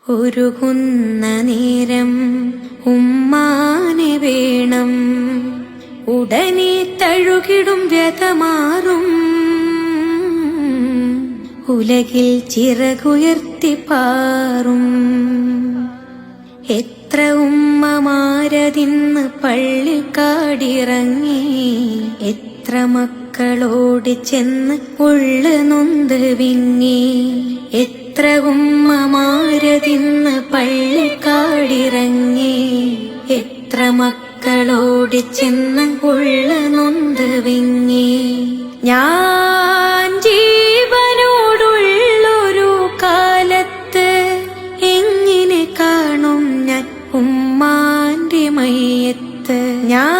ഒരുകുന്ന നേരം ഉമ്മാനെ വേണം, ഉടനെ തഴുകിടും വ്യതമാറും. ഉലകിൽ ചിറകുയർത്തി പാറും. എത്ര ഉമ്മമാരതിന്ന് പള്ളിക്കാടിറങ്ങി, എത്ര മക്കളോട് ചെന്ന് ഉള്ളു നൊന്ത് വിങ്ങി. എത്ര ഉമ്മമാരതിന്ന് പള്ളിക്കാടിറങ്ങി, എത്ര മക്കളോട് ചെന്ന് ഉള്ളു നൊന്ത് വിങ്ങി. ഞാൻ ജീവനോടുള്ളൊരു കാലത്ത് എങ്ങനെ കാണും ഞാൻ ഉമ്മാന്റെ മയ്യത്ത്. ഞാൻ